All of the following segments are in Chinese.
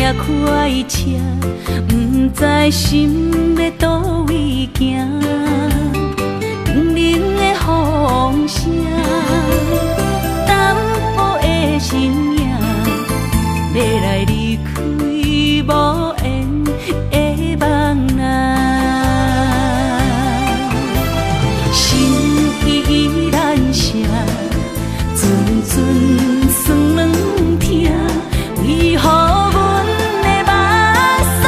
也快车，不知心要倒位行。冷冷的风声，淡薄的身影，要来离开无缘的梦啊。心依然舍，阵阵酸软痛，为何阮的目屎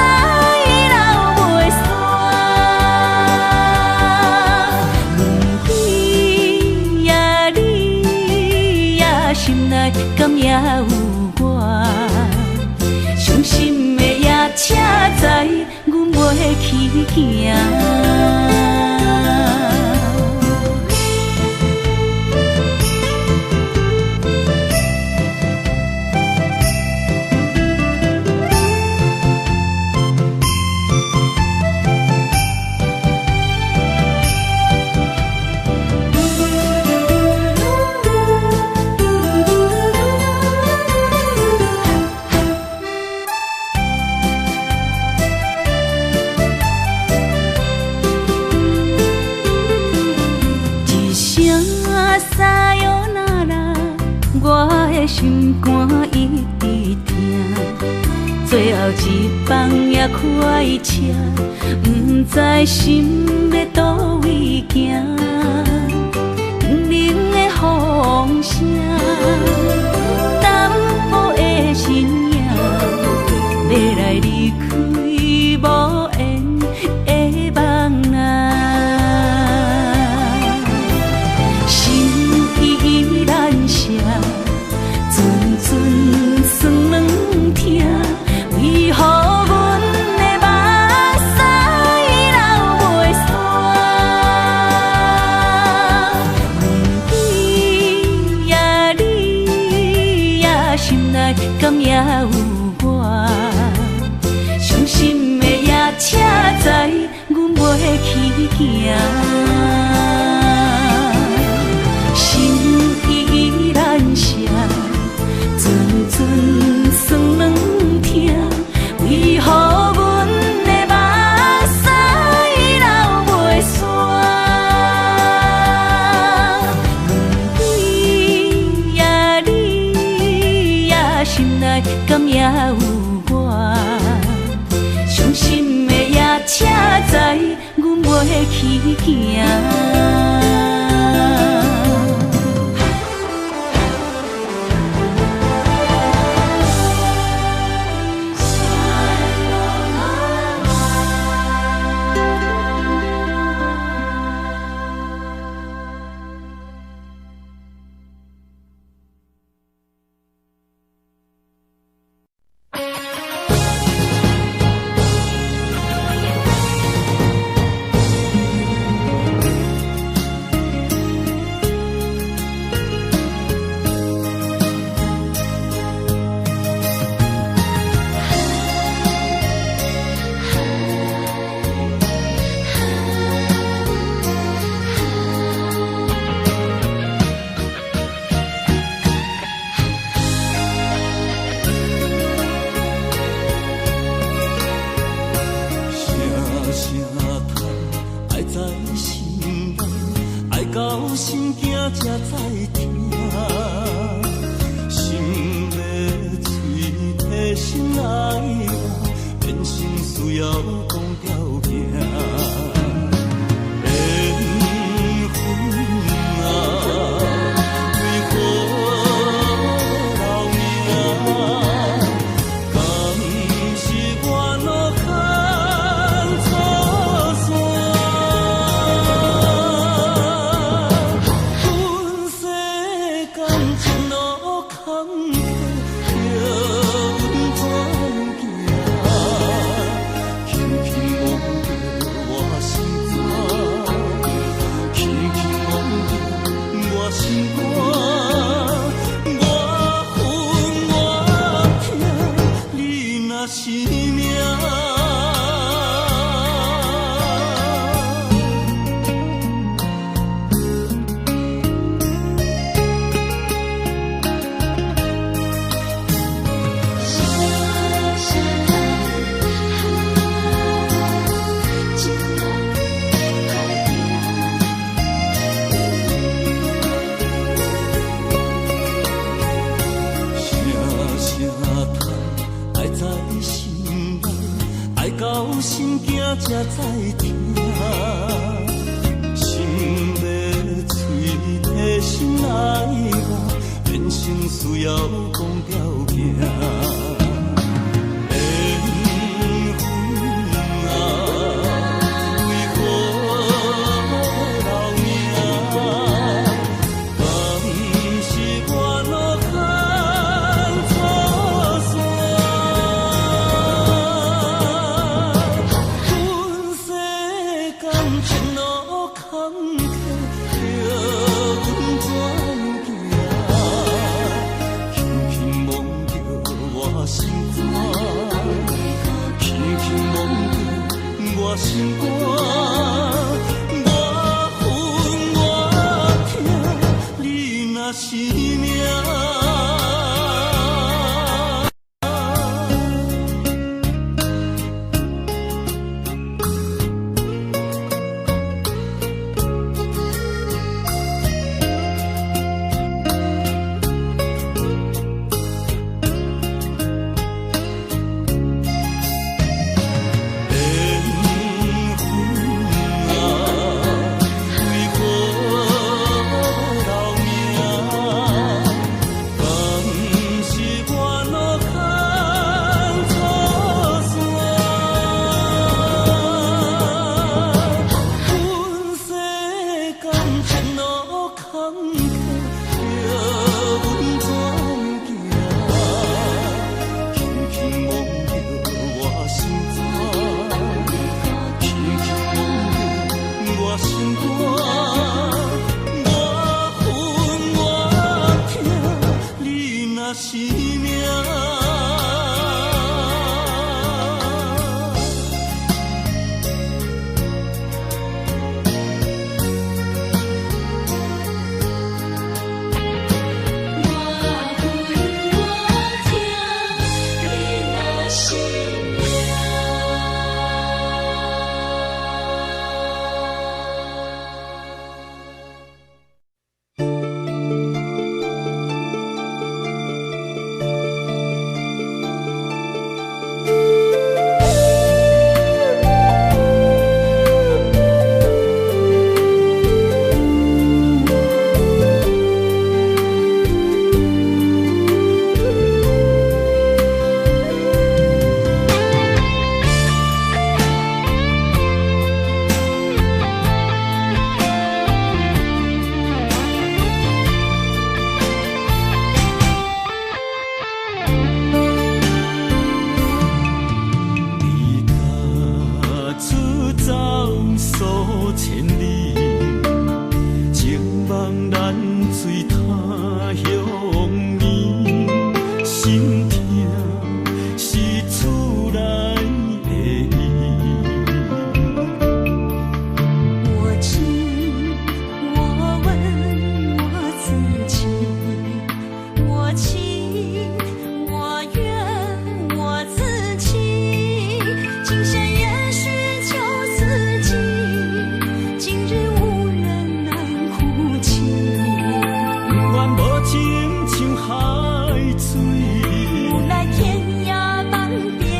流袂煞？轮回呀，你呀，心内敢也有我？伤心的也车载，阮袂去行。心肝一直疼，最后一班也快车，不知心要倒位行。冷冷的风声，淡薄的身影，要来离开无缘的梦啊。心依然舍。阵阵酸软痛，为何阮的目屎流袂煞？轮回呀，你呀，心内敢也有我？伤心的也车载，阮袂去行。心依然舍。阵阵酸软痛，为何阮的目屎流袂煞？轮回呀，你呀，心内敢也有我？伤心的也车载，阮袂去行。心内，爱到心惊才知疼。心要碎的心爱我，变成需要讲条行。心肝，我恨我痛，你若是命。情像海水，无奈天涯半边。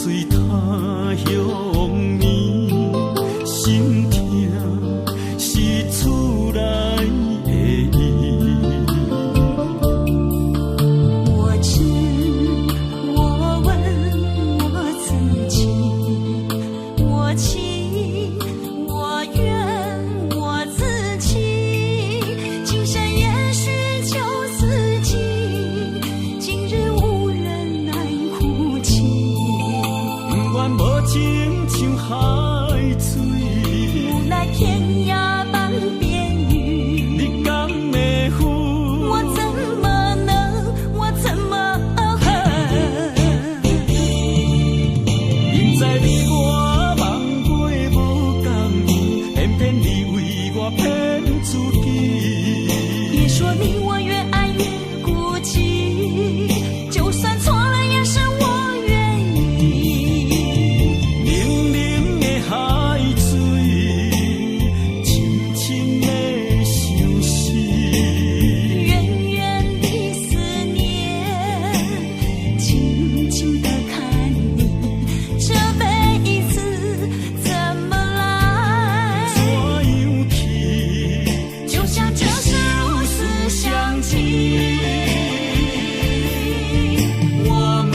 水他乡面，心痛是厝内的伊。我知，我问我自己，我情我愿我自欺，今生也许就四季，今日无人来哭泣。不愿无情像海水，无奈天涯半边雨，你讲的负，我怎么能，我怎么恨？明知你我梦过无共伊，偏偏你为我骗自己。别说你我越爱越孤寂，就算错了也是我愿意。冷冷的海水，深深的相思。远远的思念，静静地看你，这辈子怎么来？怎样去？就像这是如此相契。我们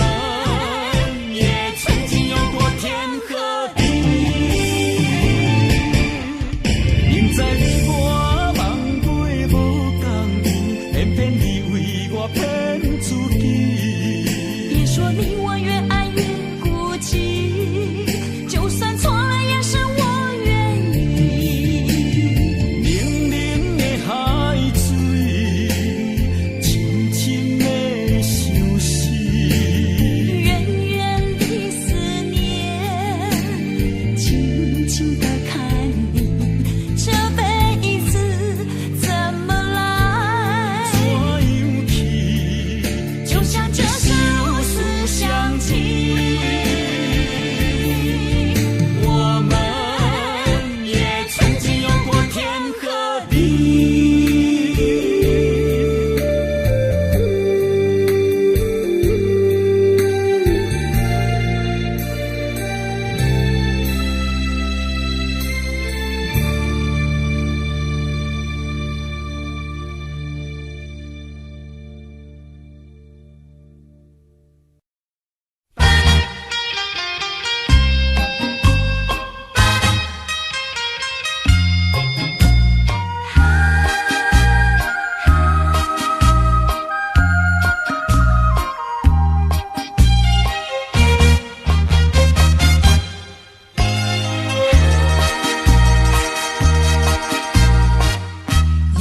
也曾经有过天和地，明知你我梦过无共伊，偏偏你为我骗自己。别说你我越爱越孤寂，就算错了也是我愿意。冷冷的海水，深深的相思。远远的思念，静静地看你，这辈子怎么来？怎样去？就像这是如此相契。我们也曾经有过天和地。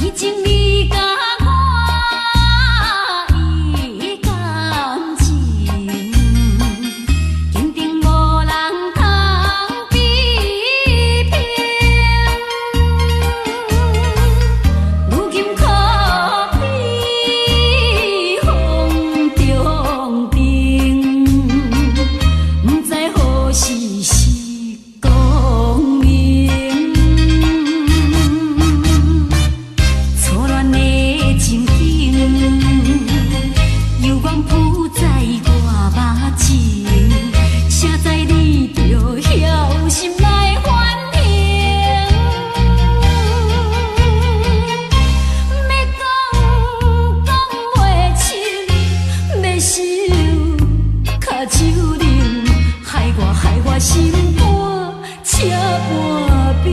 已经你甲我已感情，坚定无人通比拼。如今可比风中灯，不知何时是光明。错乱的情景，犹原浮在我目前，谁知你就晓心来反应？要讲袂清，要想卡手冷，害我心肝车半冰。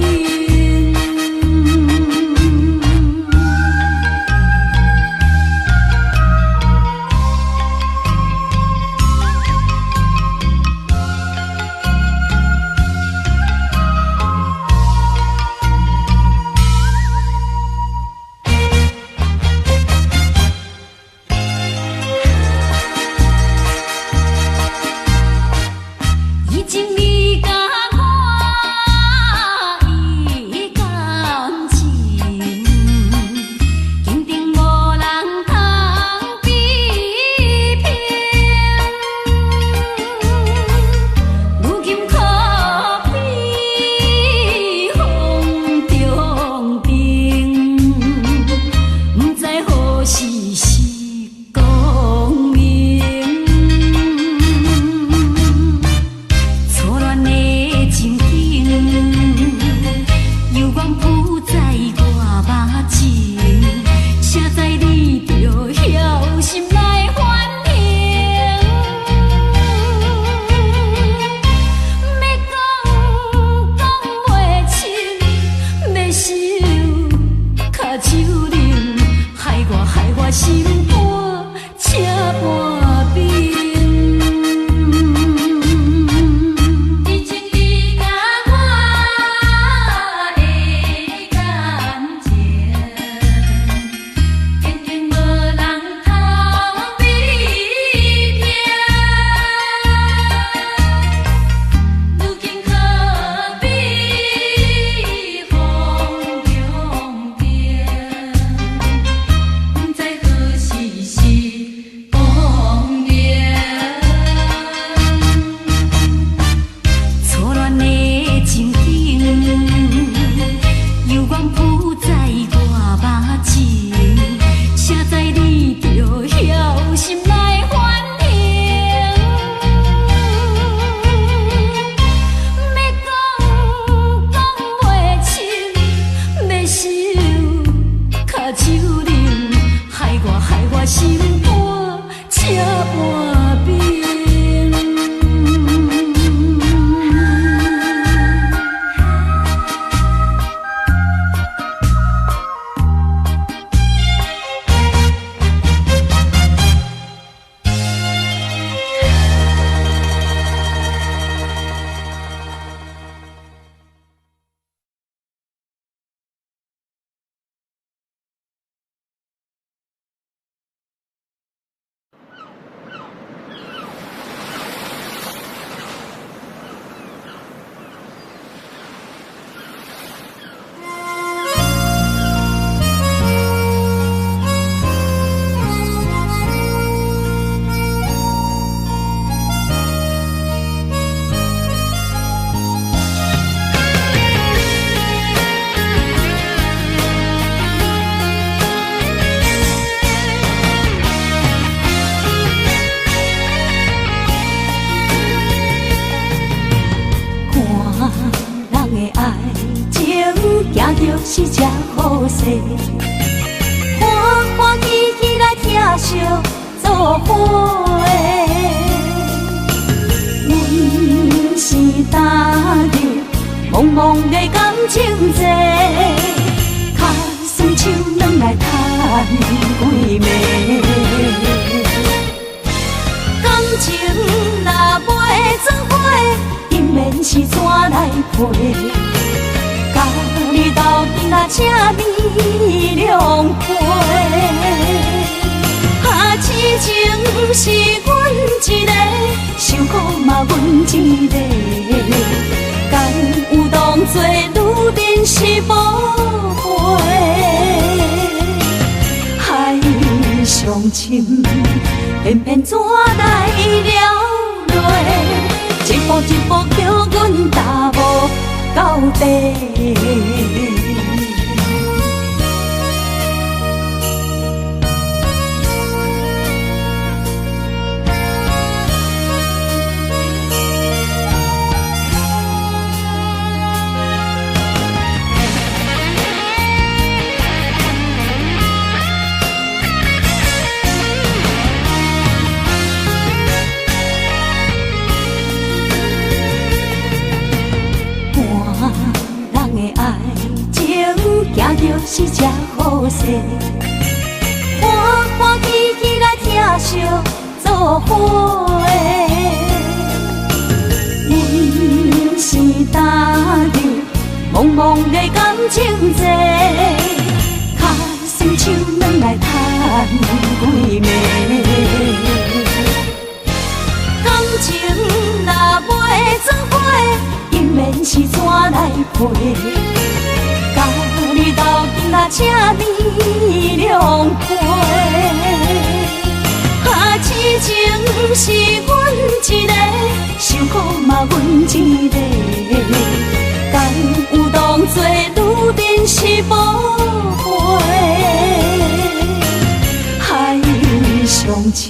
已经你甲我已感情，坚定无人通比拼。如今可比风中灯，不知何时是光明。心肝，车半边。是只好势，欢欢喜喜来疼惜做伙的。阮是踏入茫茫的感情债，脚酸手软来叹几暝。感情若袂做伙，因免是怎来陪？甲你斗阵啊，请你谅解。啊，痴情是阮一个，受苦嘛阮一个。敢有当作女人是无悔？海上深，偏偏怎来了落？一步一步叫阮踏无到底。行着是只好势，欢欢喜喜来疼惜做伙的。阮是踏入茫茫的感情债，脚酸手软来叹几暝。感情若袂做伙，因免是怎来陪？甲你斗阵啊，请你谅解。啊，痴情是阮一个，受苦嘛阮一个。敢有当作女人是无悔？海上深，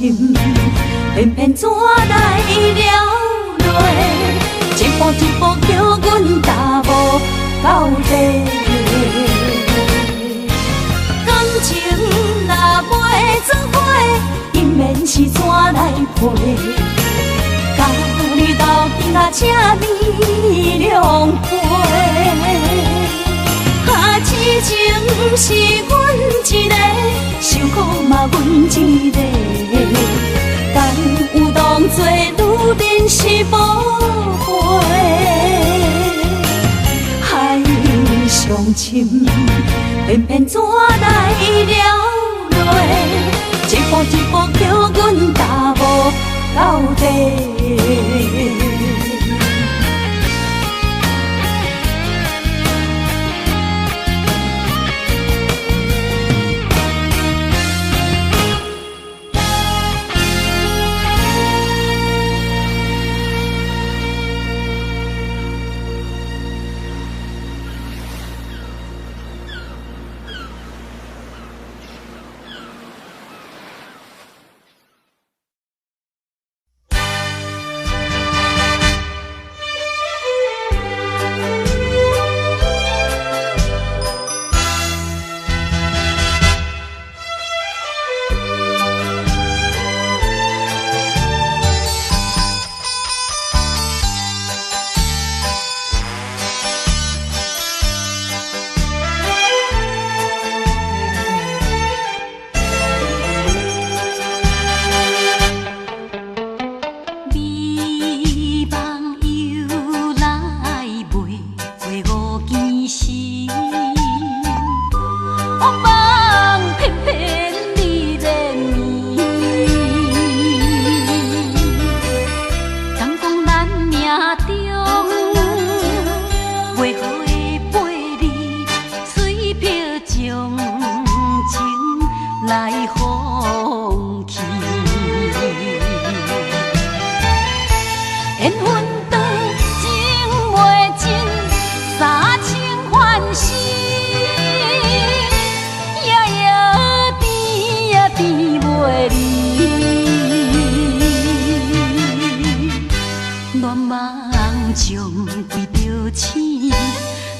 偏偏怎来了落？一步一步叫阮踏无到底。感情若袂做伙，因免是怎来陪？甲你斗阵啊，请你谅解。啊，痴情是阮一个，受苦嘛阮深，偏偏怎来了落？一步一步叫阮踏无到底。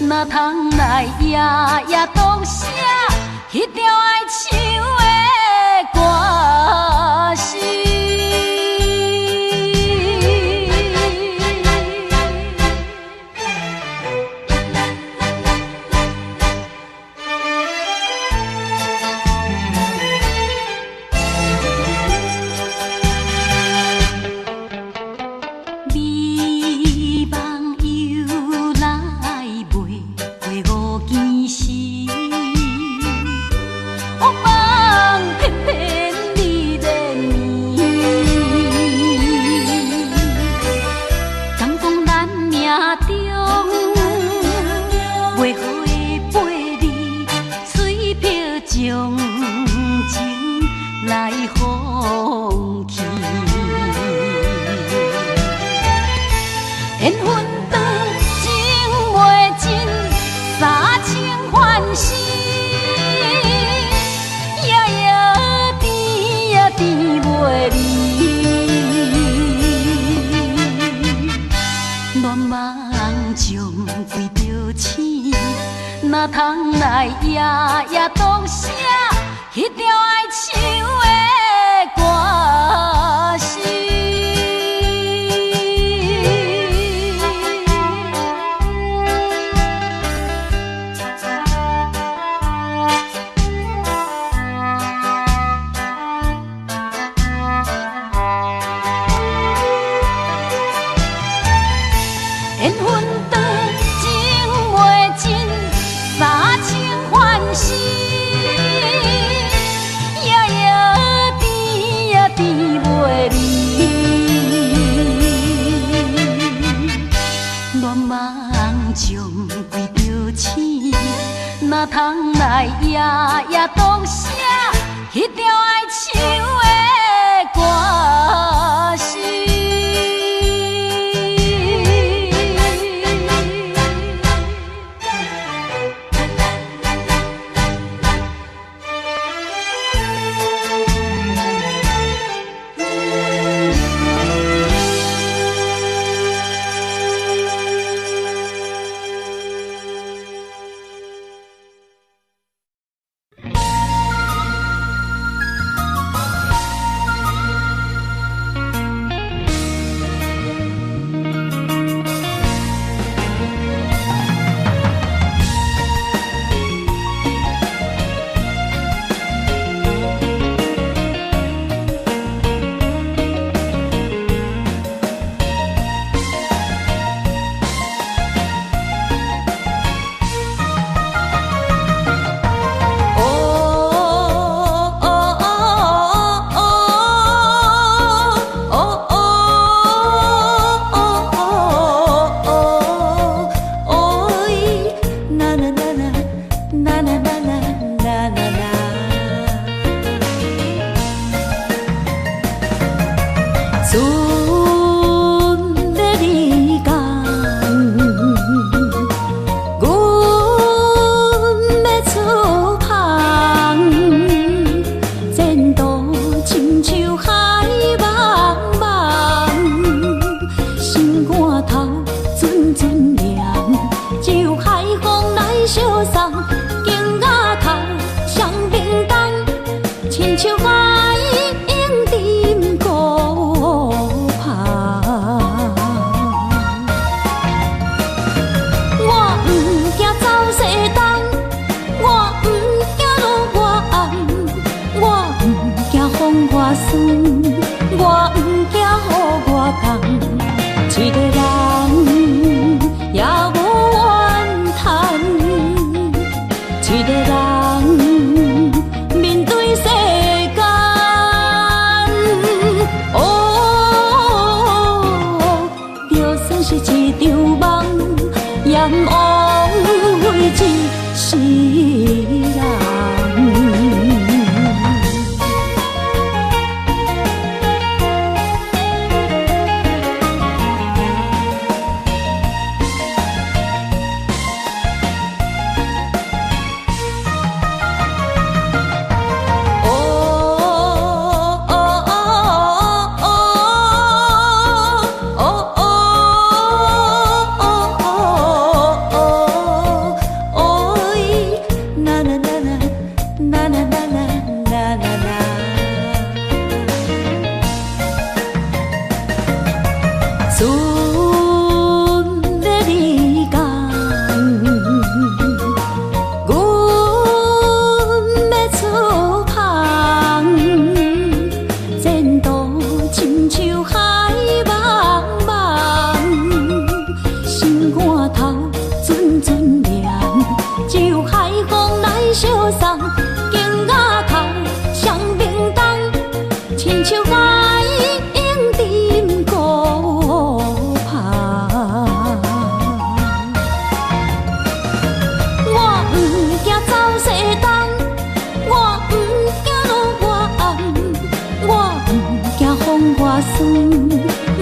哪通来夜夜讲写迄条哀愁的歌词？哪通来夜夜讲写迄条哀愁的歌词？缘分长，情袂尽。三情欢喜，夜夜甜呀甜袂离。乱梦中归着醒，哪通来夜夜讲写迄条哀愁的歌词？亲像海涌沉孤帆。我不惊走西东，我不惊路外暗，我不惊风外酸，我不惊雨外重。一个人也无怨叹，一个人面对世间。哦，就算是一场梦，阎王会一世人。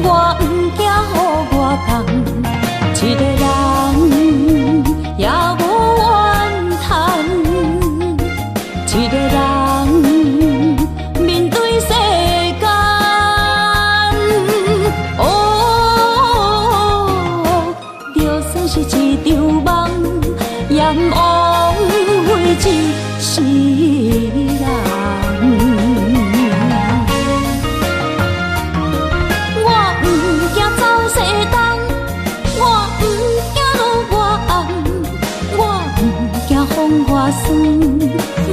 我不惊雨外重，一个人也无怨叹，一个人面对世间。哦，就算是一场梦，阎王会一世人。风外酸，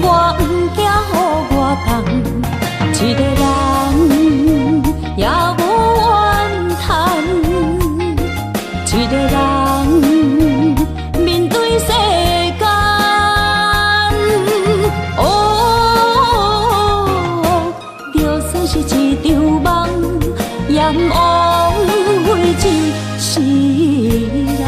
我不惊雨外重，一个人也无怨叹，一个人面对世间。哦，就算是一场梦，阎王会一世人。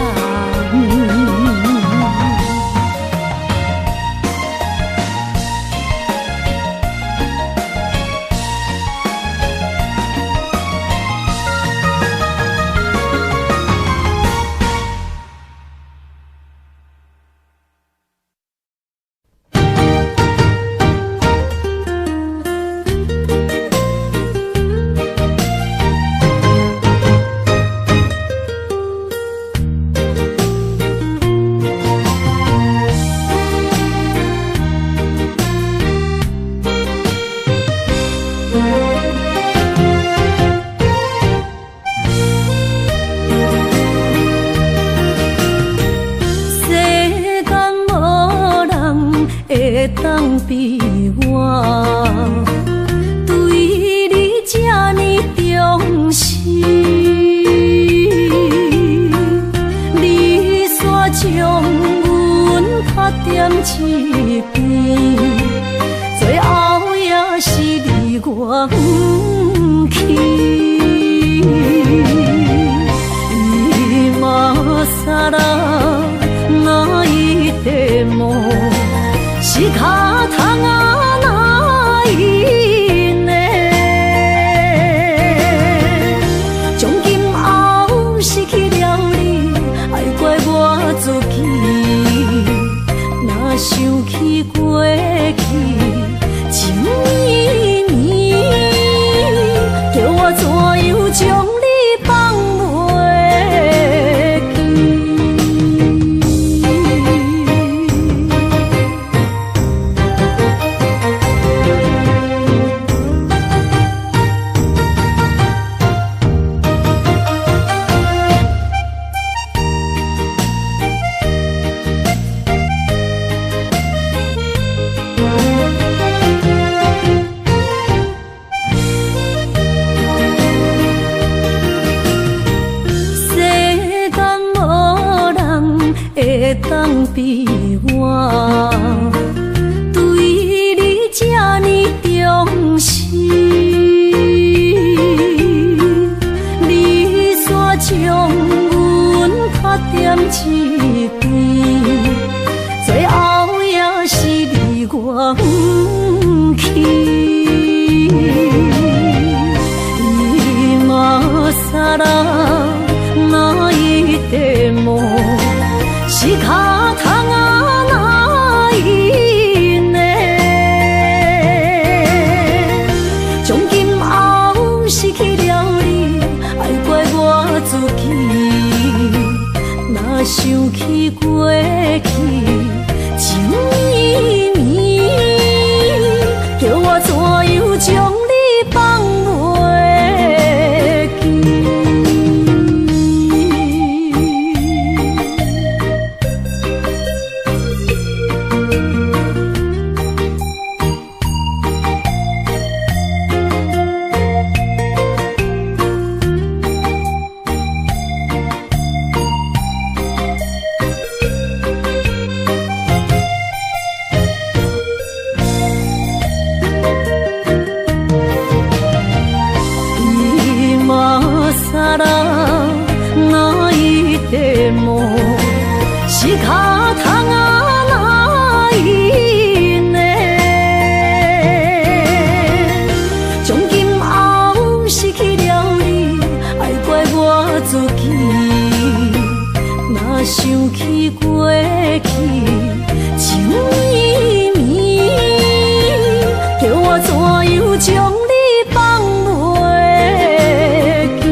当比我对你这呢重视，你煞将阮拍点一边，最后也是你我不去。今ら泣いても仕方がないね。从今后失去了你，爱怪我自己。若想起过去情意绵，叫我怎样将你放袂记？起过去，情绵绵，叫我怎样将你放袂记？是脚痛啊哪因呢？从今后失去了你，爱怪我自己。若想起过去，情绵绵，叫我怎样将你放袂记？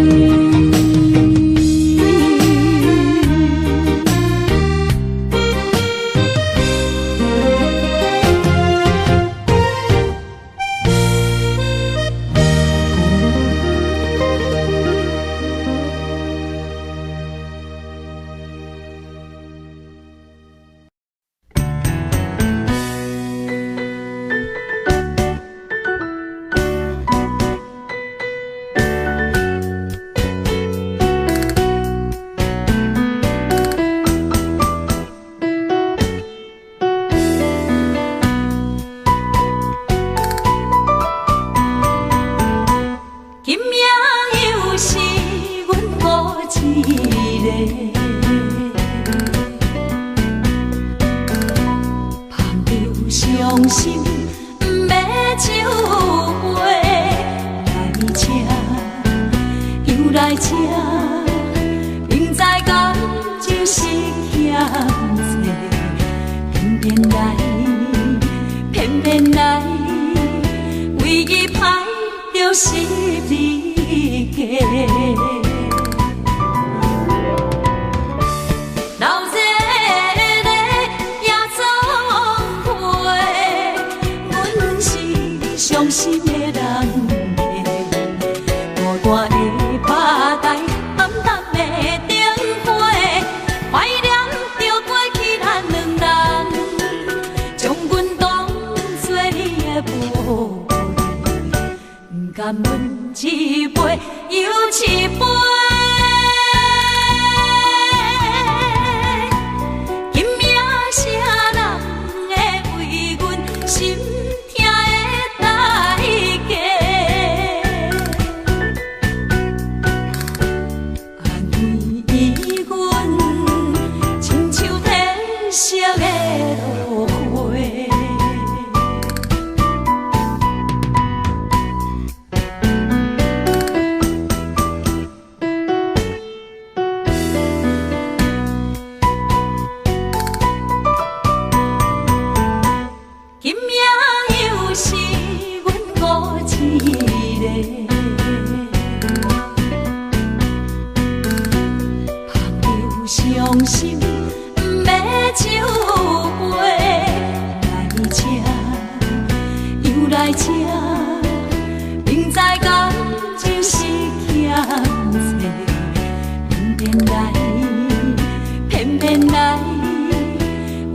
伤心不要酒杯来吃，又来吃，明知感情是险多，偏偏来，偏偏来，为伊歹着是你家。伤心的人孤单的巴台，暗淡的灯花，怀念着过去咱两人，将阮当作你的宝贝，不甘阮一杯又一杯。今夜啥人会为阮心？伤心不要酒杯来吃，又来吃，明知感情是险多，偏偏来，偏偏来，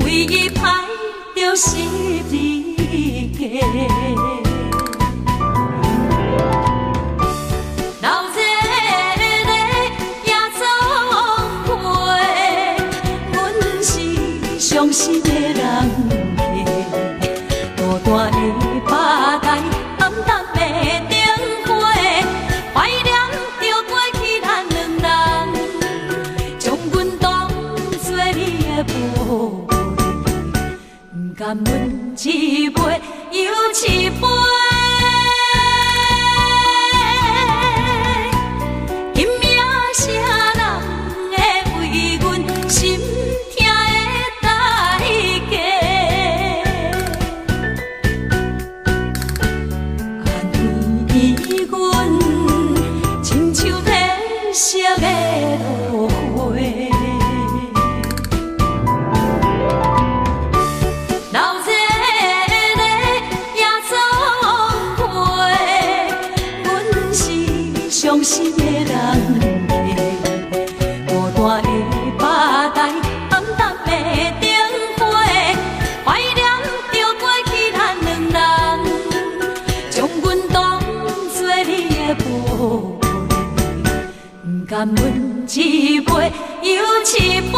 为伊歹着是你家。伤心的人孤单的巴台，暗淡的灯花，怀念着过去咱两人，将阮当作你的宝贝，不甘阮一杯又一杯。伤心的人客，孤单的巴台，暗淡的灯火，怀念着过去咱两人，将阮当作你的宝贝，不甘阮一杯又一杯。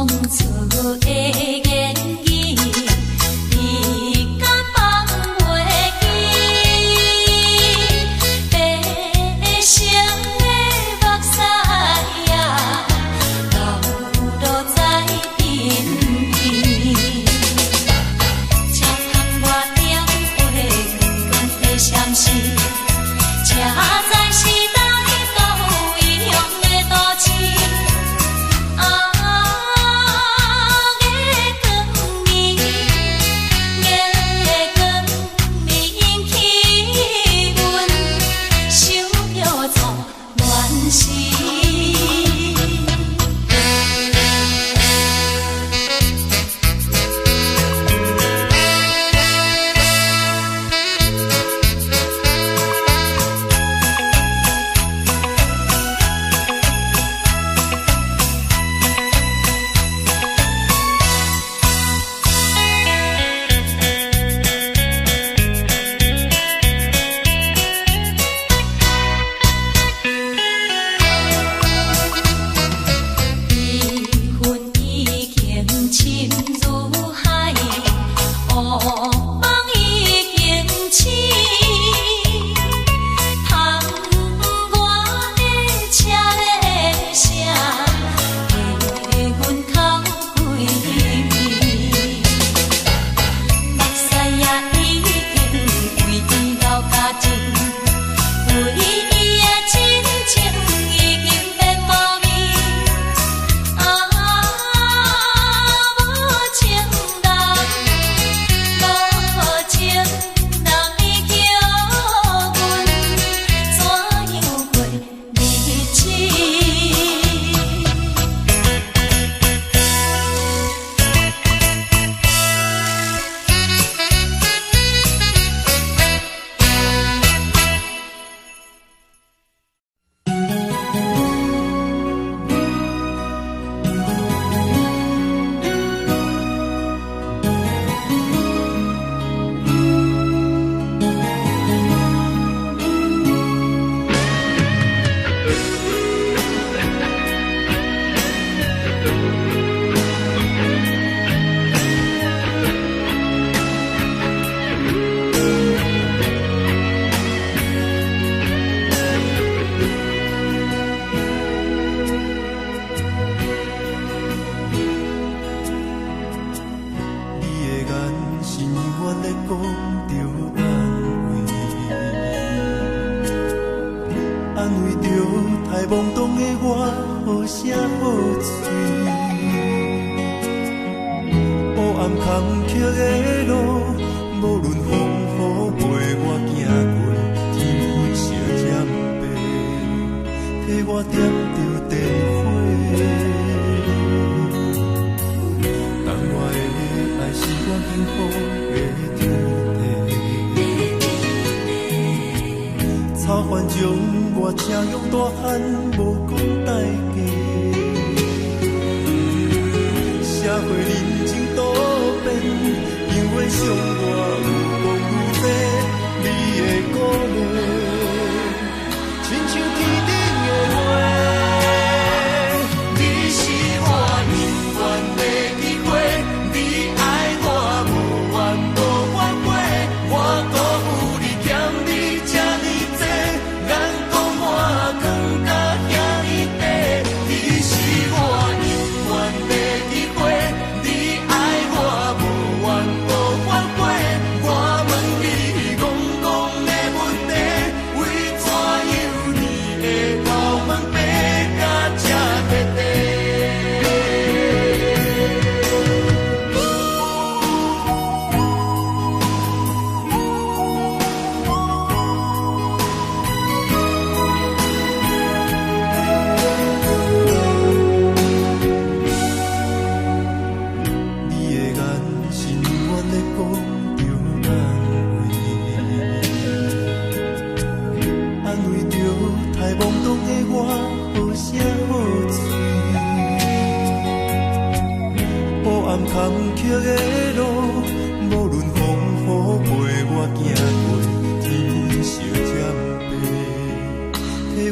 创造的言语，你敢放袂记？白成的目屎呀，流落在身边。车窗外点火，光光的闪烁，车载时代都异样的都市。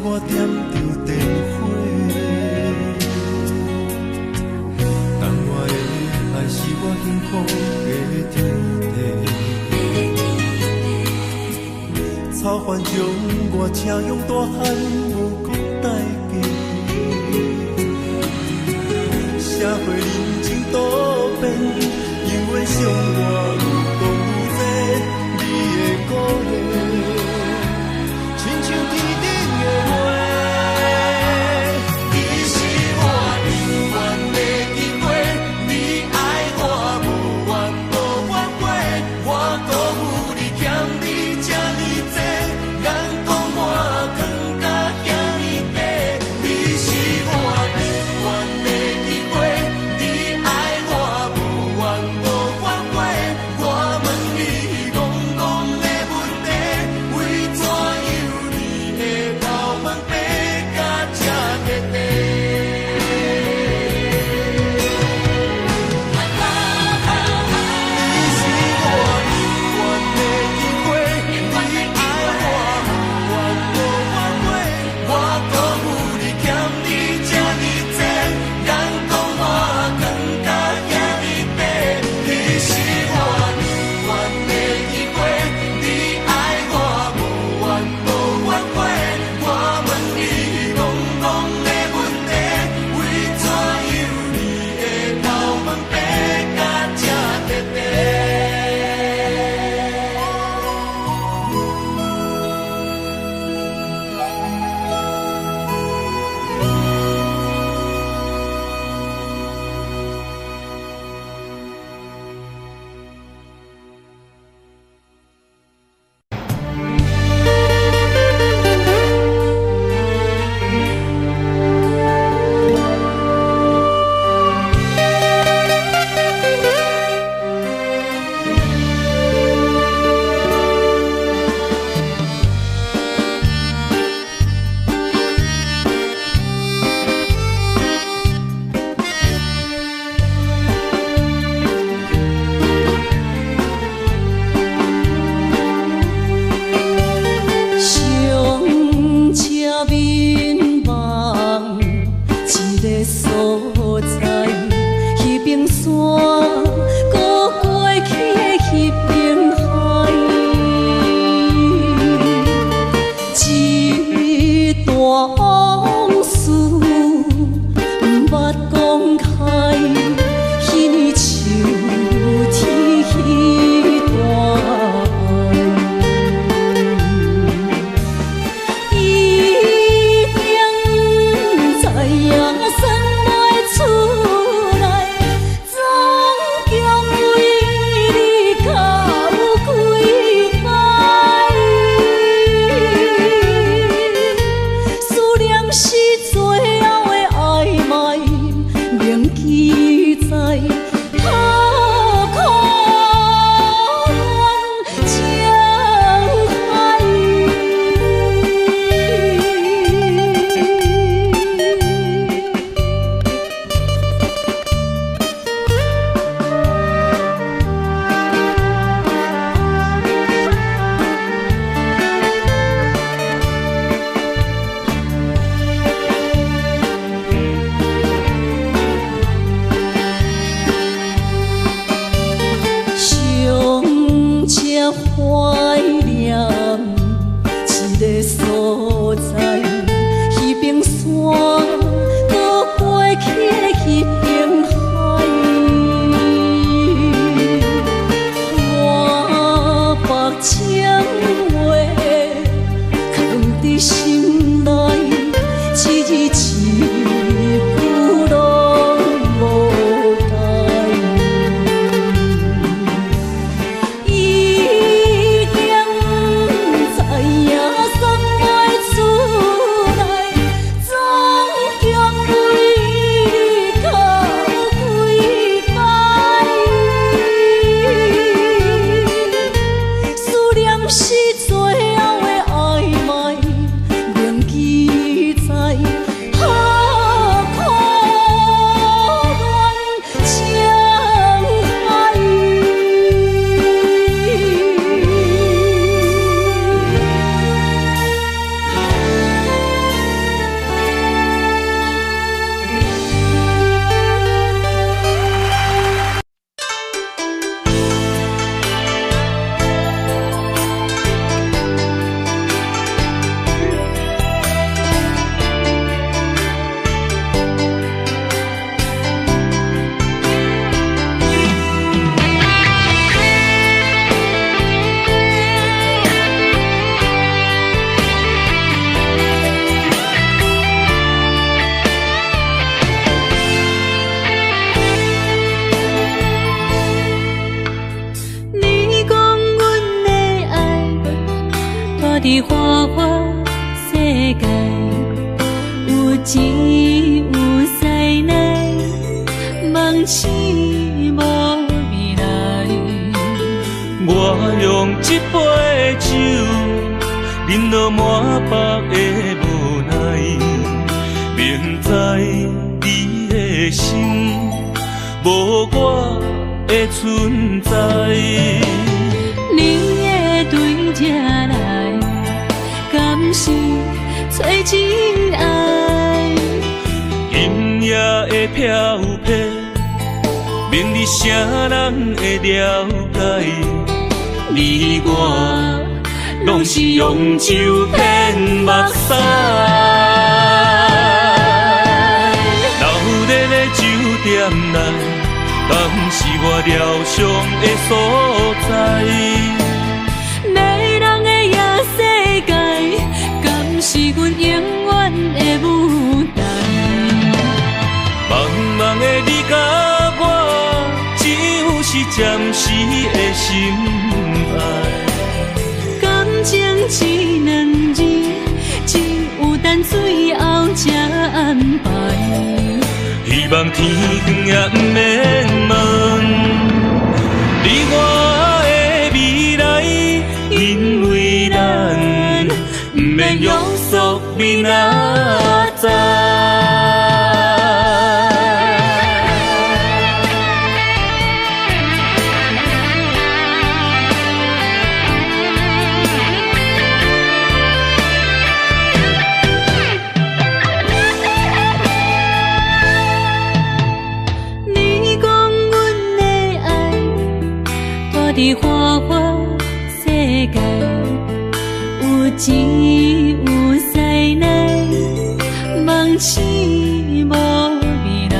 我点着电火，福的天地，草原将我车用大汉无国代价，社会人情多变，永远相我有讲有这你的鼓励，亲像天顶的花。呀，生袂出来，总伫花花世界，有钱有势来，梦醒无未来。我用一杯酒，饮落满腹的无奈，明知你的心无我的存在。你的对这来，敢是找真爱？音乐的飘飘，明日啥人会了解？你我拢是用酒骗目屎，流热的酒店内，敢是我疗伤的所在？迷人的夜世界，敢是阮永远的舞台？茫茫的你甲我，只有是暂时的心爱。感情一两字，只有等最后才安排。希望天光也不免问你我的未来，因为咱不免约束明仔载。伫花花世界，有钱有势来，梦醒无未来。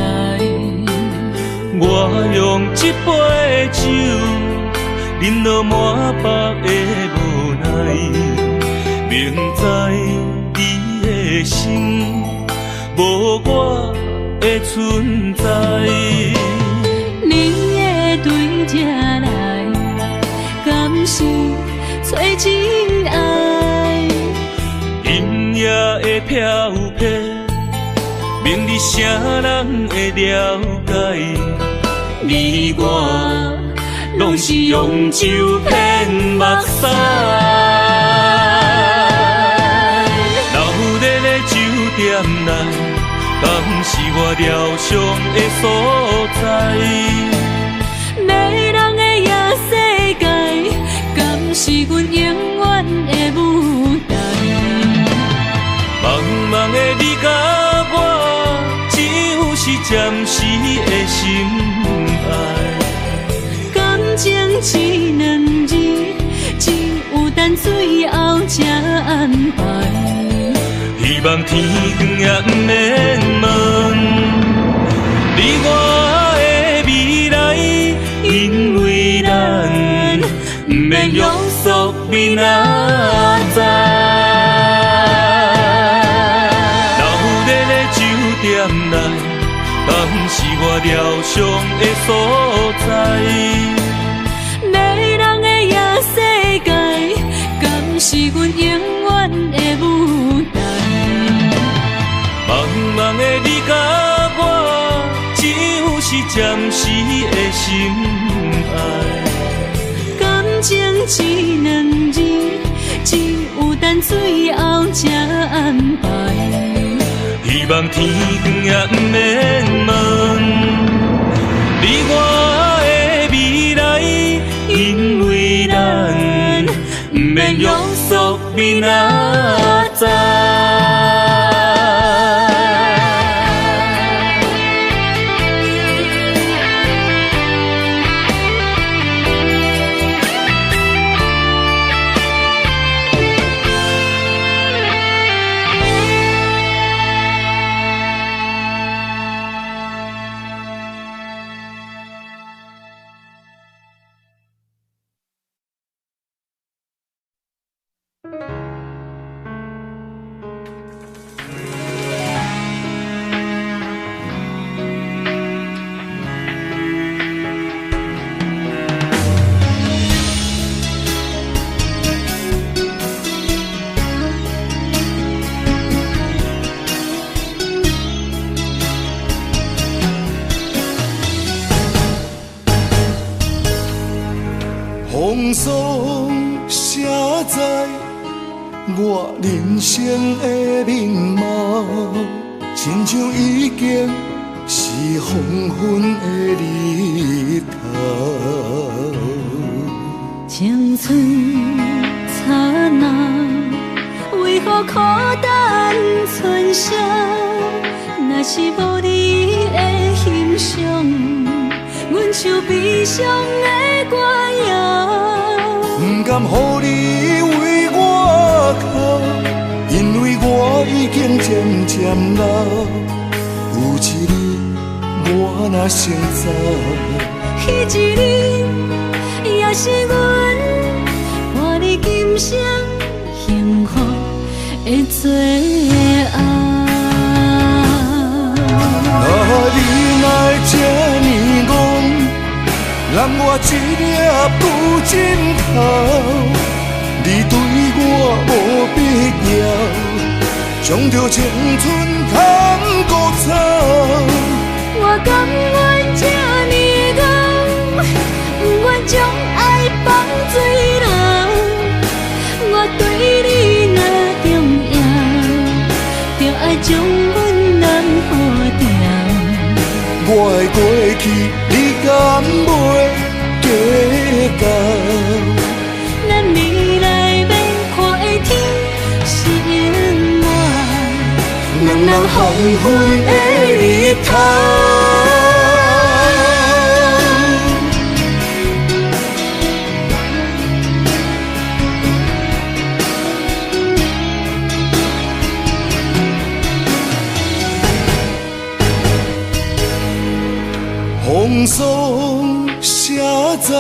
我用一杯酒，饮落满腹的无奈，明知你的心无我的存在。你的对这来，敢是找真爱？音乐的飘飘，明日啥人会了解？你我拢是用酒骗目屎，流热的酒店内，敢是我疗伤的所在？迷人的夜世界，敢是阮永远的舞台？茫茫的你甲我，只有是暂时的心爱。感情一两字，只有等最后才安排。希望天光也不免问你我的未来，因为咱不免约束明仔载。流热的酒店内，敢是我疗伤的所在？迷人的夜世界，敢是阮永远的舞台？茫茫的你甲我，只有是暂时的心爱。感情一两字，只有等最后才安排。希望天光也不免问你我的未来，因为咱不免约束明仔载。风霜写在我人生的面貌，亲像已经是黄昏的日头。青春刹那，为何孤单剩下？若是无你的欣赏，阮像悲伤的歌谣。不甘予你为我哭，因为我已经渐渐老。有一日我若先走，彼一日也是阮伴你今生幸福的最后。你若会这呢戆，揽我一粒不枕头，你对我无必要，将着青春通孤草。我甘愿这呢戆，不愿将爱放水流。我对你若重要，就爱将阮人付掉。我的过去，你敢袂计较？咱未来免看的天是永远，两人黄昏的日头。风霜写在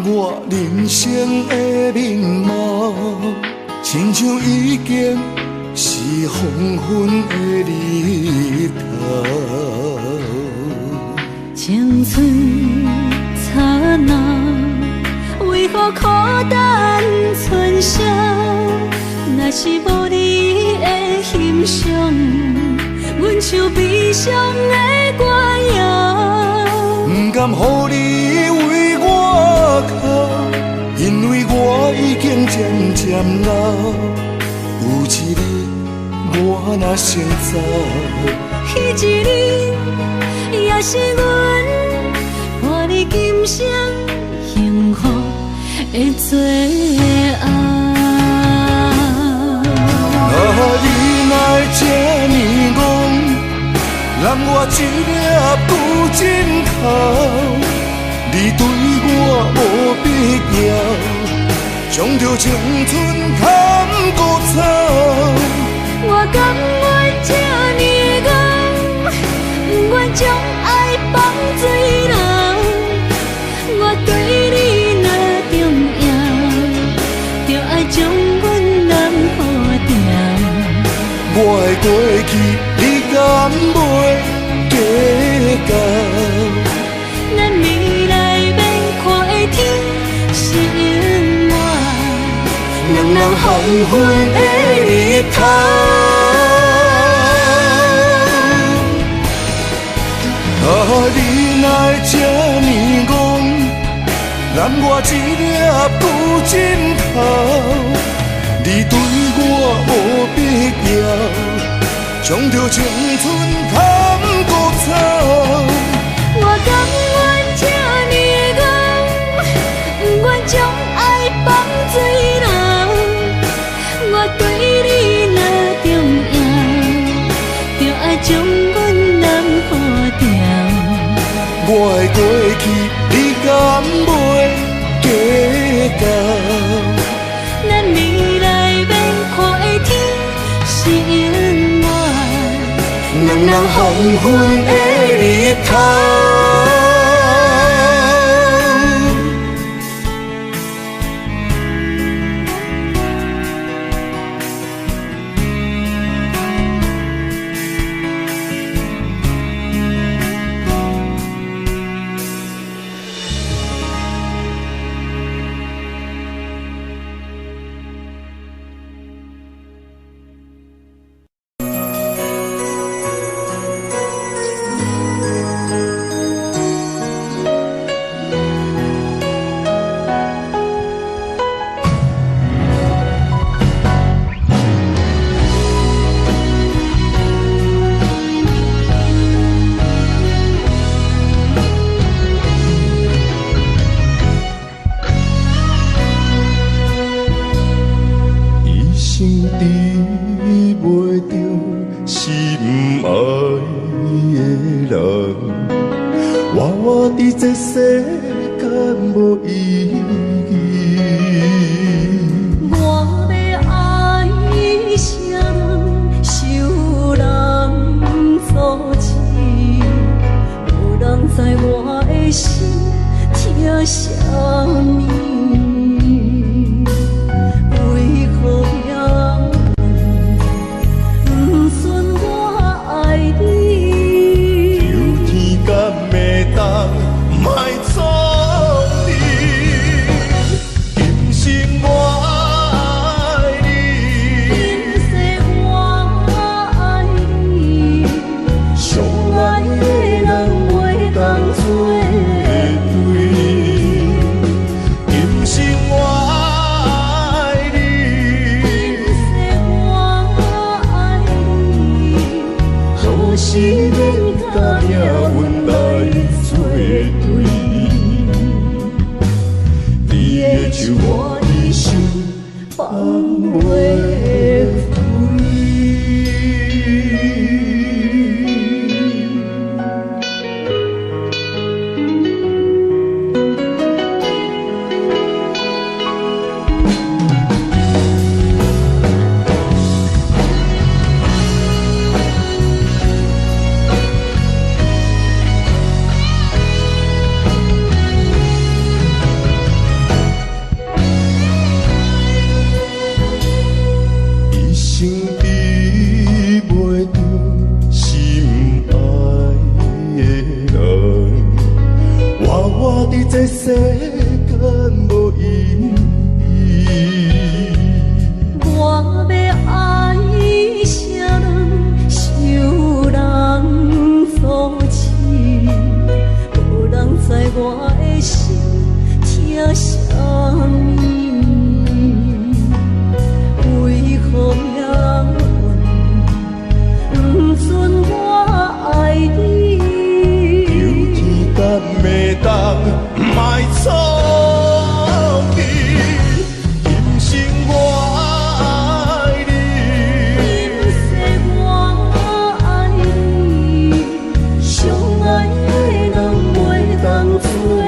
我人生的面貌，亲像已经是黄昏的日头。青春刹那，为何孤单剩下？若是无你的欣赏，阮像悲伤的歌谣。不甘予你为我哭，因为我已经渐渐老。有一日我若先走，彼一日也是阮伴你今生幸福的最后。你若会这呢戆，揽我一粒不枕头，你对我无必要，将着青春通孤草。我甘愿这呢戆，不愿将爱放水流。我对你若重要，就爱将阮人付掉。我的过去，你敢袂计较？咱未来免看的天是永远，两人黄昏的日头。你若会这呢戆，揽我一粒不枕头，你对我无必要，将着青春通孤草。我甘愿这呢戆，不愿将爱放水流。我对你若重要，就爱将阮人付掉。我的过去，你敢袂计较？咱未来免看的天是永远，两人黄昏的日头。我伫这世间无意义。我要爱谁人，受人所欺，无人知我的心疼啥物，为何也不顺我爱你？求天敢会当莫错你，今生我爱你，今世我爱你，相爱的人袂当做对。今生我爱你，今世我爱你，何时免甲命运来作对？你的手我的手放袂开。一生比袂着心爱的人，我伫这世间无意义。我要爱谁人，受人所欺，无人知我的心疼啥物，为何命运不准我爱你？求天敢会当莫错你，今生我爱你，今世我爱你，相爱的人袂当做对。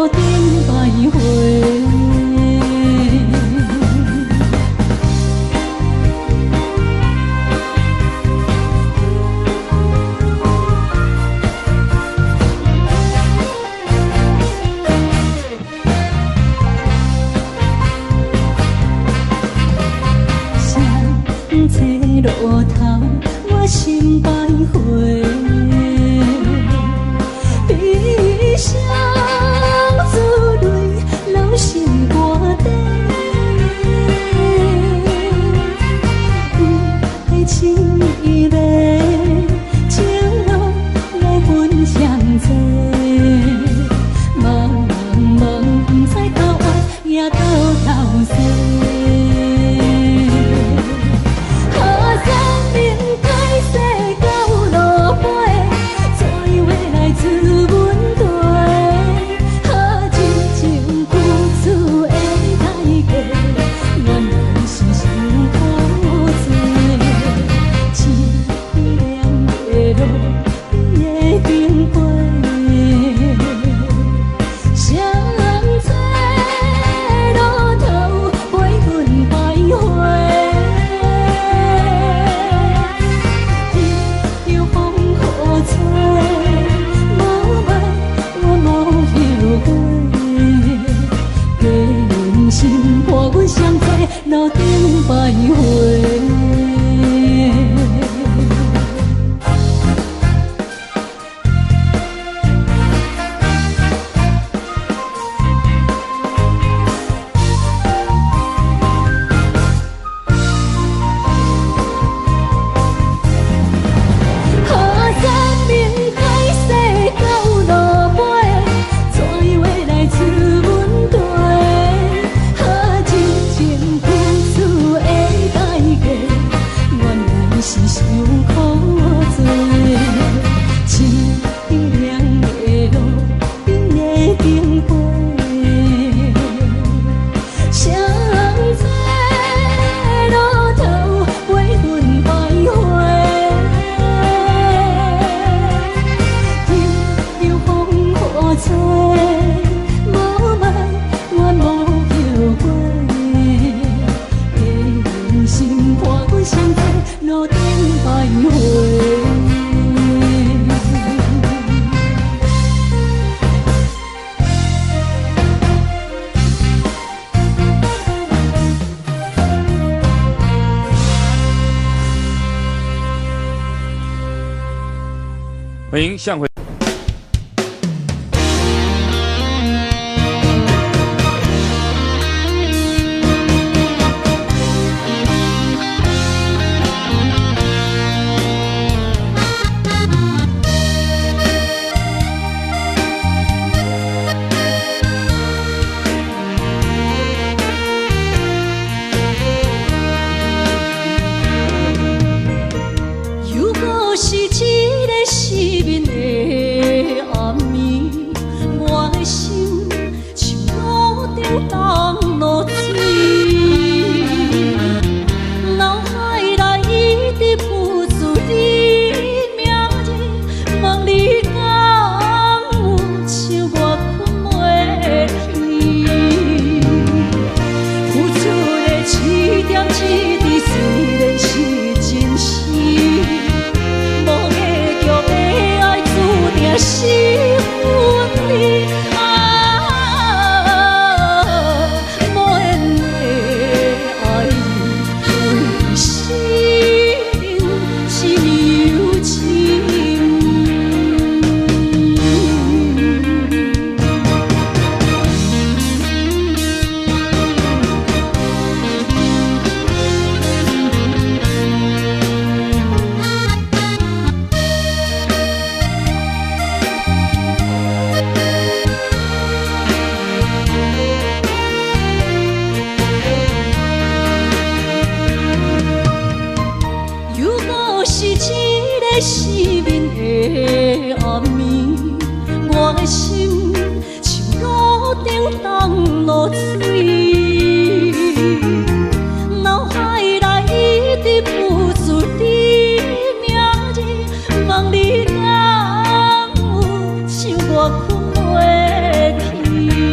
路顶徘徊。路头，我心徘徊，悲伤珠泪流心肝底，不知情意嘞，情路来分相济，茫茫不知到弯也到头西。路顶徘徊。欢迎向回。如果是一个失眠的暗暝，我的心像路顶东落水，脑海内一直浮出你名字，问你敢有像我困袂去？付出的一点一滴，虽然是真实。是分离啊，无缘的爱为心是有情。失眠的暗暝，我的心像路顶东落水，脑海内一直浮出你名字，问你敢有像我困袂去？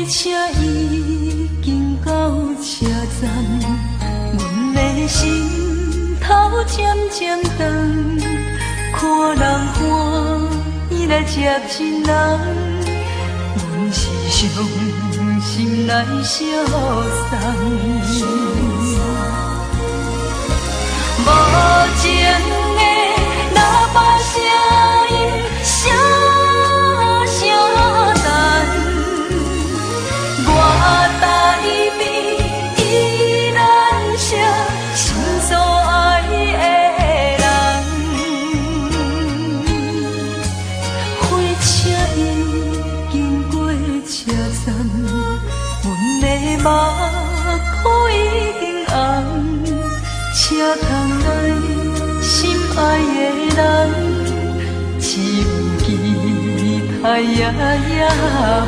车已经到车站，阮的心头渐渐长，看人欢喜来接亲人，阮是伤心来相送。无情的喇叭声音，声声淡。我台边依然写心所爱的人，火车已经过车站，阮的目眶已经红。车窗内心爱的人，只有期待夜夜梦。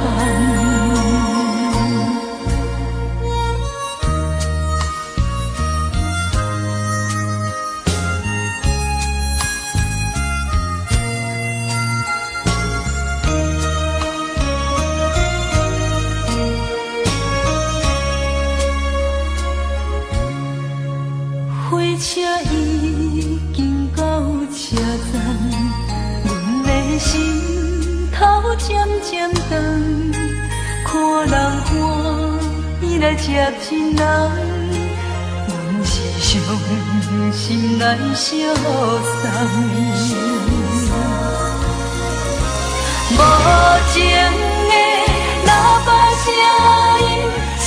火车已经到车站，阮的心头渐渐长，看人欢喜来接亲人，阮是伤心来相送。无情的喇叭声音，声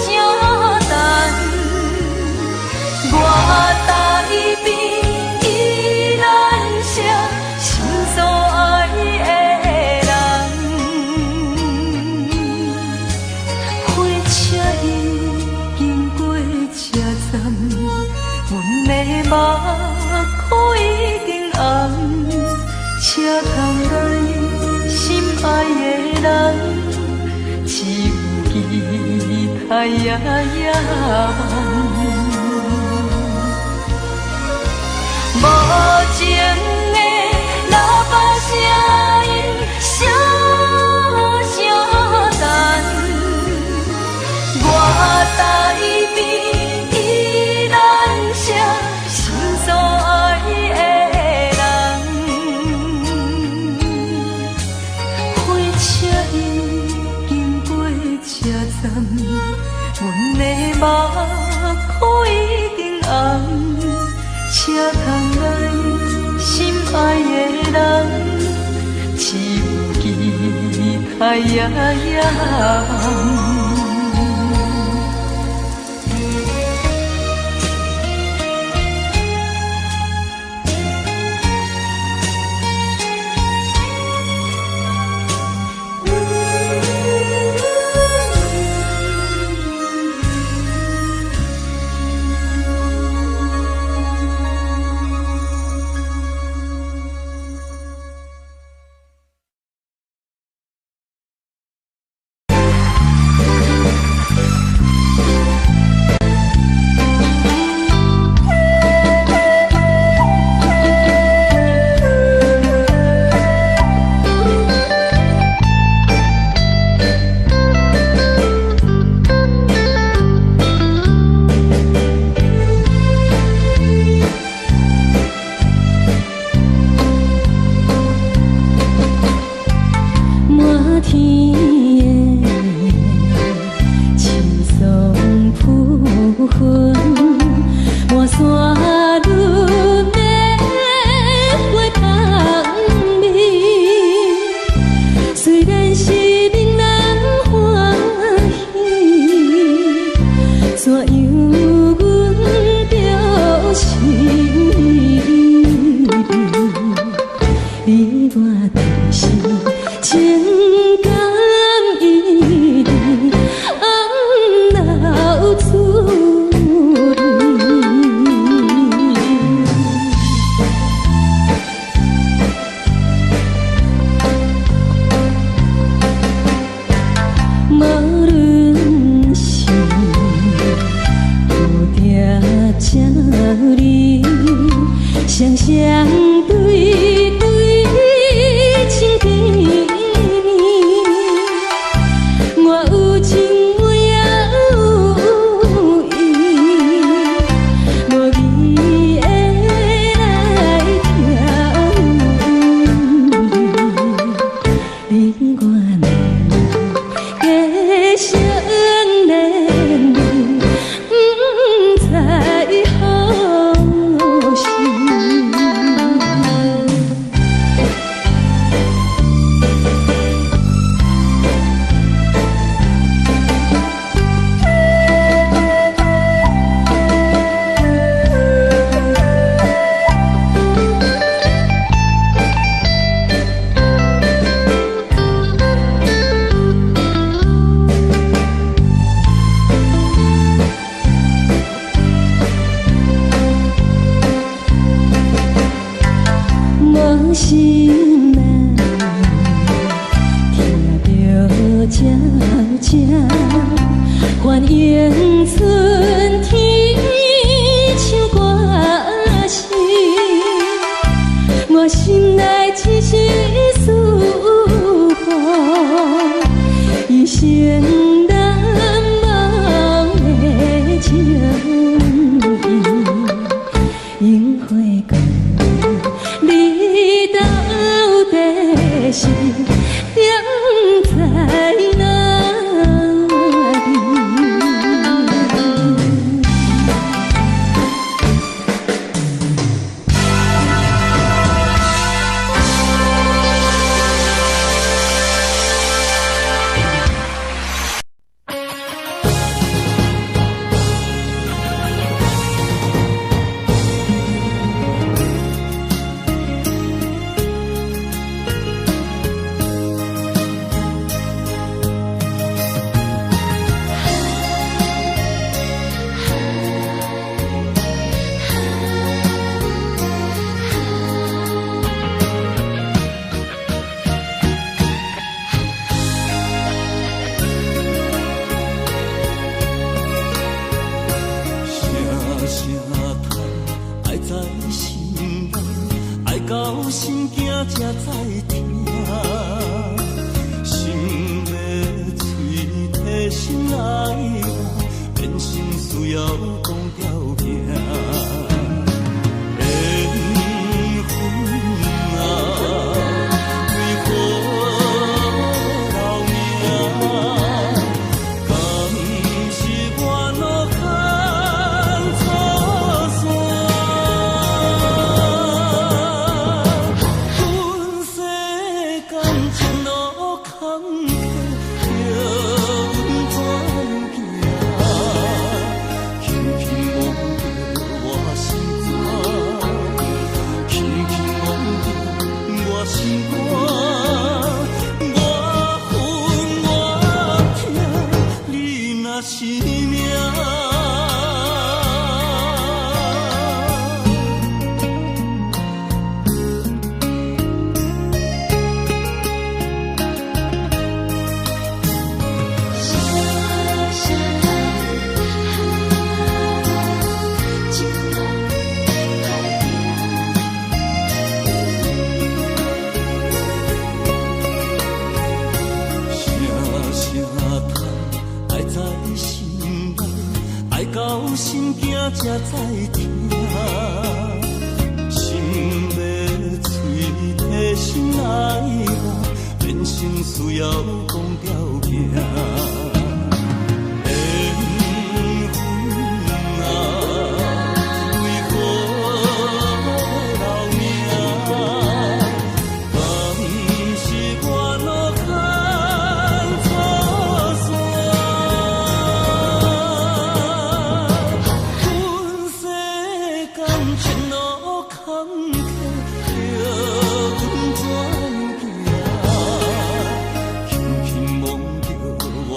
声淡。我台边依然写心所爱的人，火车已经过车站，阮的目眶已经红，车窗内心爱的人，只有期待夜夜梦。无情的喇叭声音，声声淡。我台边依然写心所爱的人，火车已经过车站，阮的目眶已经红。车窗内心爱的人，只有期待夜夜梦。年的少年，不知何时。心难，听着悄悄欢迎春天唱歌声，我心内只是思念，一生难忘的情意，樱花港。你到底是踮在哪里？到心惊才知听，心要嘴替心爱人，变成需要讲条件。缘分啊，为何留名？敢是我路牵错线？到心惊才知听，心要嘴替心爱人，变成需要讲条件。我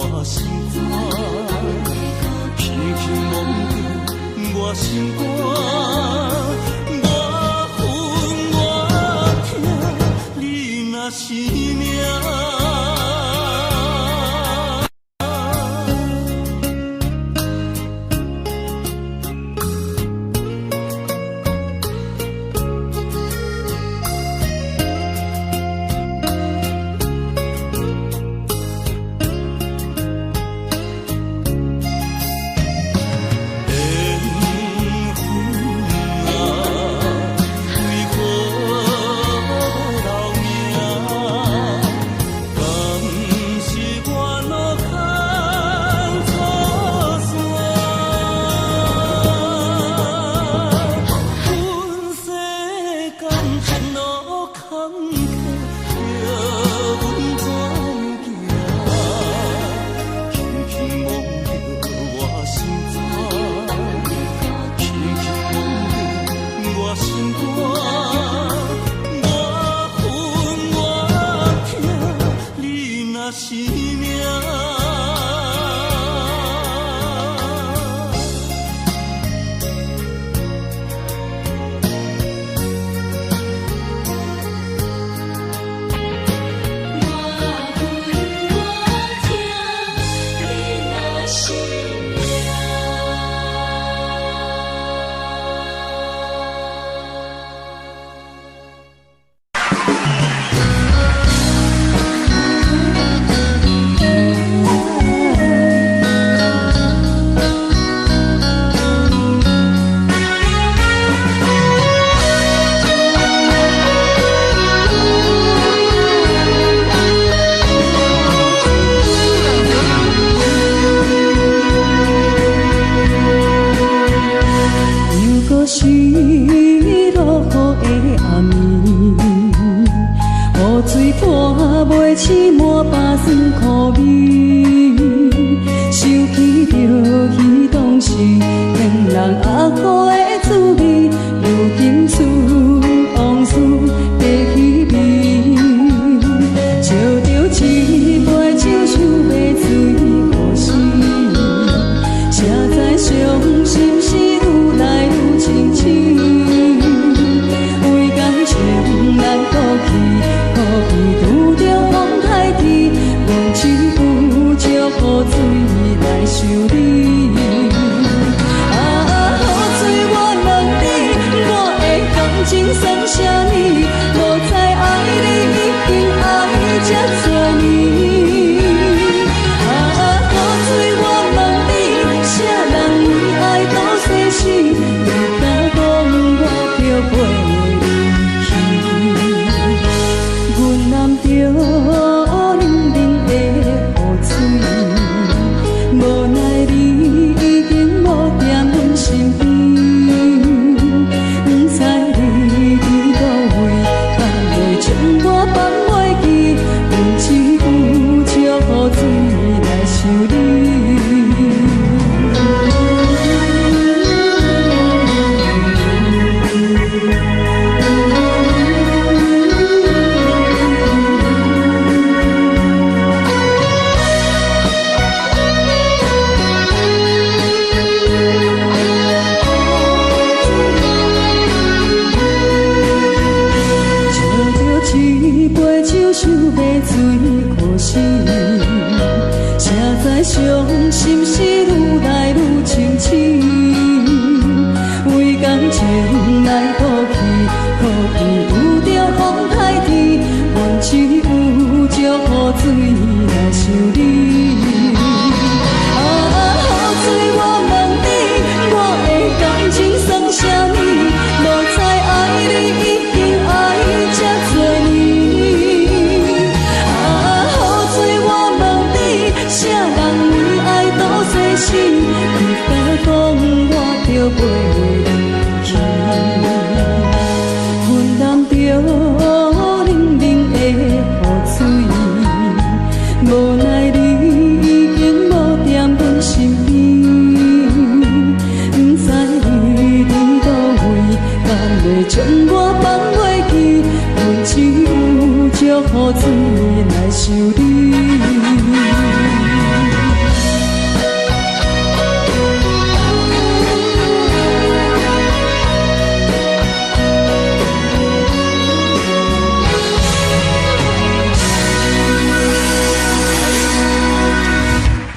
嘛是命。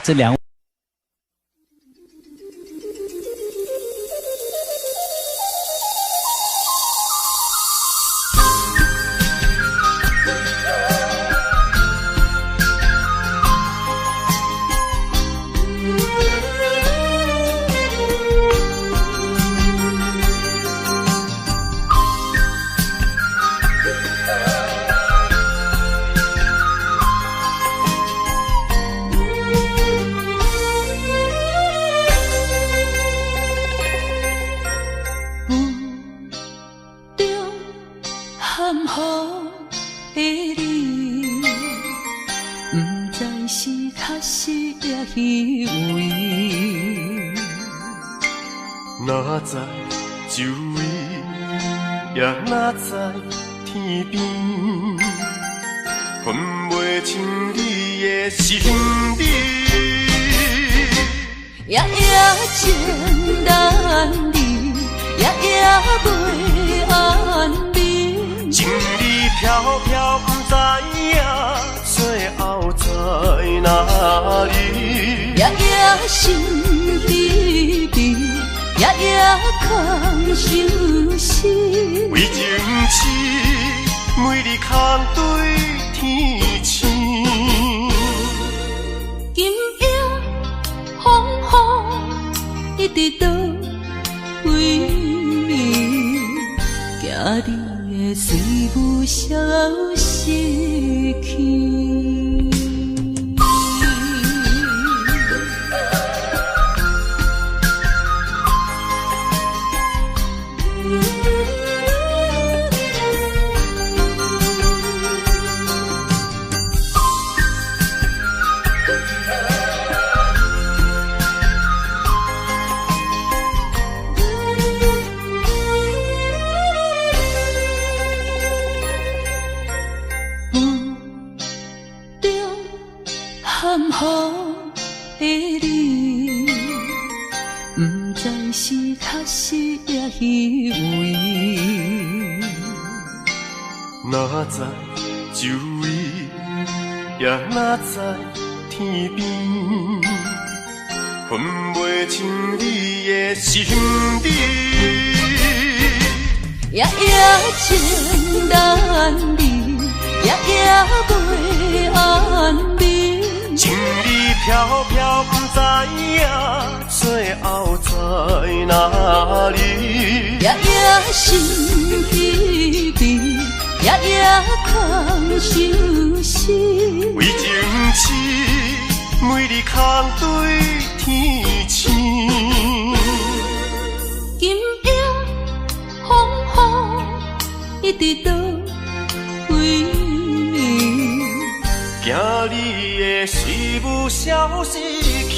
这两位哪知周围，也哪知天边，分袂清你的心里，夜夜情难离，夜夜袂安眠。情意飘飘，不知影最后在哪里。夜夜心离别，夜夜空相思。为情痴，每日空对天星。今夜风雨一直到为暝，惊你的随无消息去。含糊的你，不知是确实也虚伪。哪知周围，也哪知天边，分袂清你的心理。夜夜情难离，夜夜袂安眠。情意飘飘，不知影最后在哪里。夜夜心离别，夜夜空相思。为情痴，每日空对天星。今夜风雨一直到为暝，惊你的随无消息去。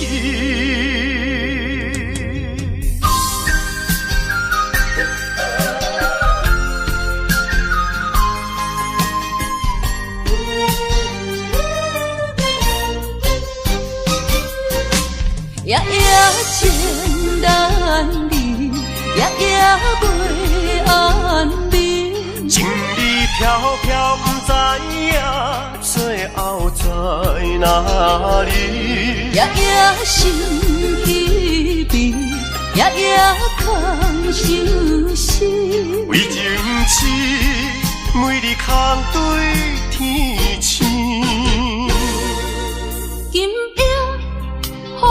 夜夜情难离，夜夜袂安眠。情意飘飘，不知影最后在哪里。夜夜心离别，夜夜空相思。为情痴，每日空对天星。今夜风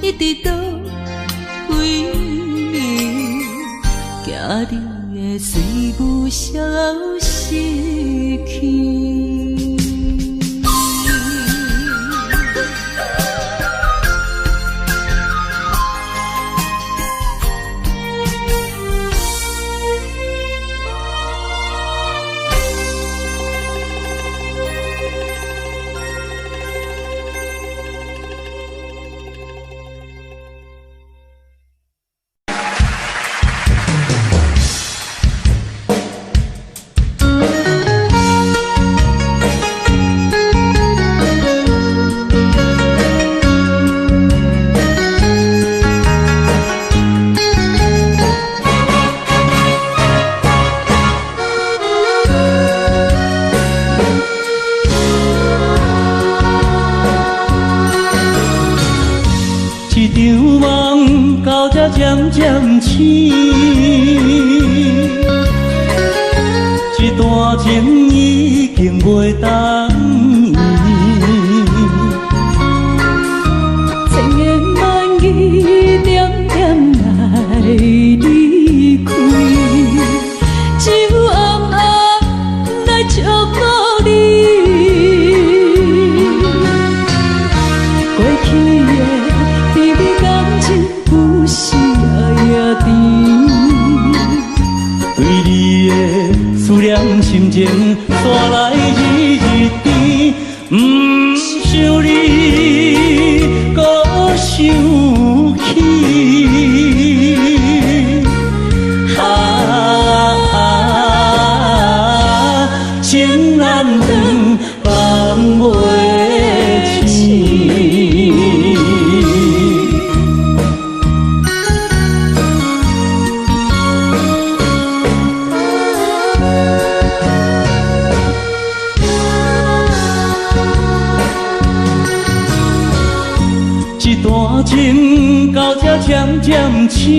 雨一直到为暝，惊你的随无消息去。渐渐醒，这段情已经袂当圆。千言万语点点来离开，只有暗暗来祝福你。过去的甜蜜感情有时也甜，对你的思念心情带来日日甜，不想你搁想起。情难断，放袂情到这渐渐醒，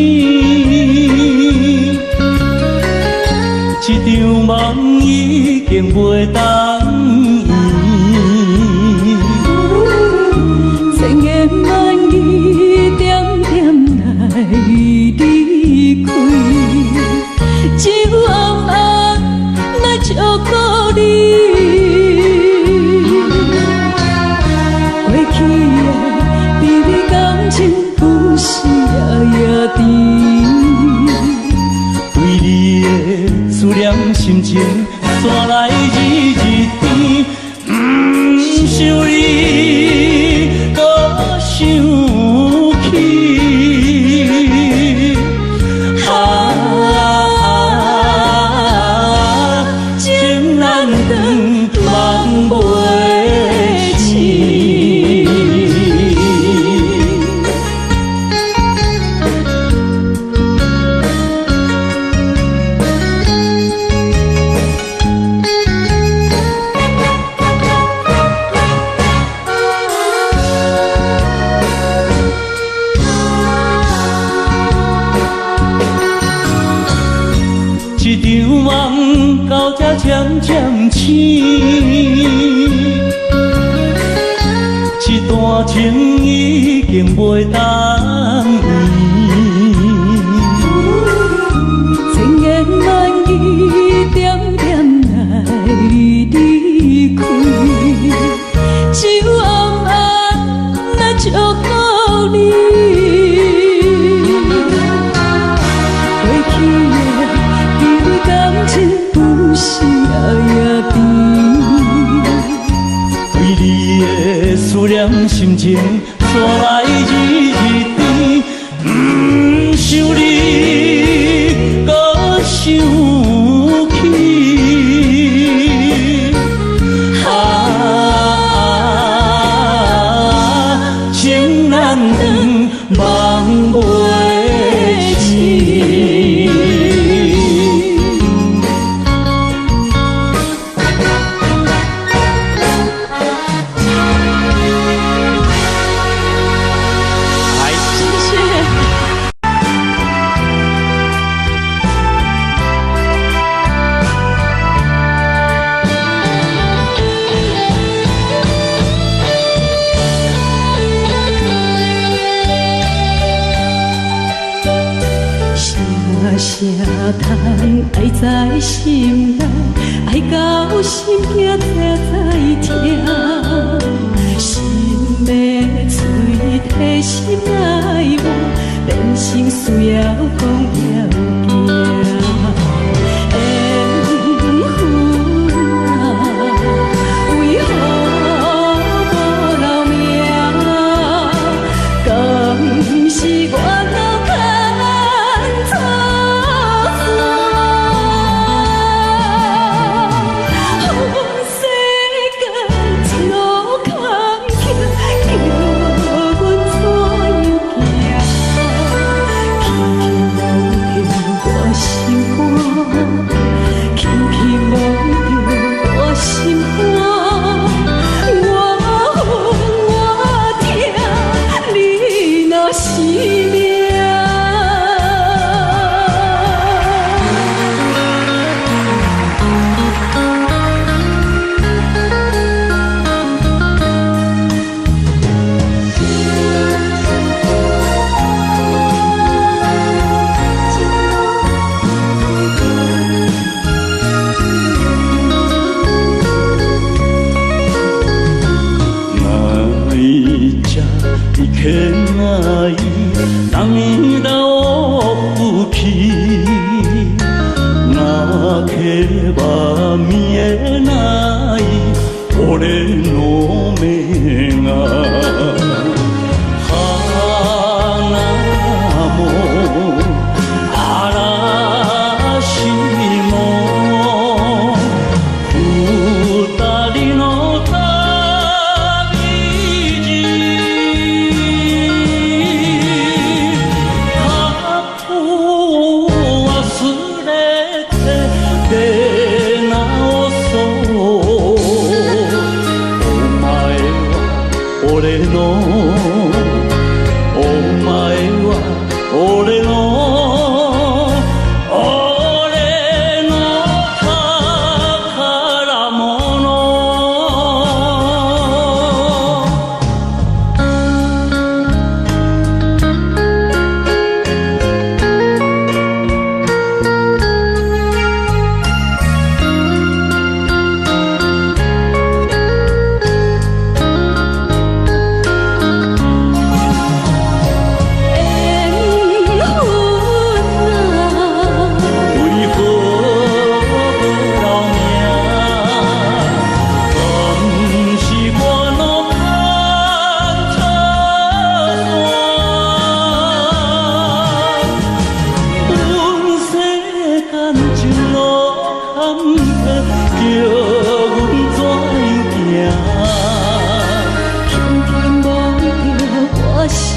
这场梦已经袂当圆。千言万语点点来离开，只有暗暗来照顾你。过去的美丽感情不是夜夜甜，为你的思念心情山来日日甜，不想你搁想起。情难断，梦袂醒。一场梦到这渐渐醒，一段情已经袂当圆。千言万语点点来离开，只有暗暗来照顾你。过去的美丽感情不是夜夜甜，为你的思念心情山来日日甜，不想你搁想起。情难断，梦袂醒。啥通爱在心内，爱到心惊切在疼，心要嘴替心爱慕，变成需要讲要行。缘分啊，为何无留名？更是我老看错。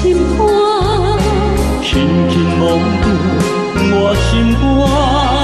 心肝，轻轻摸着我心肝。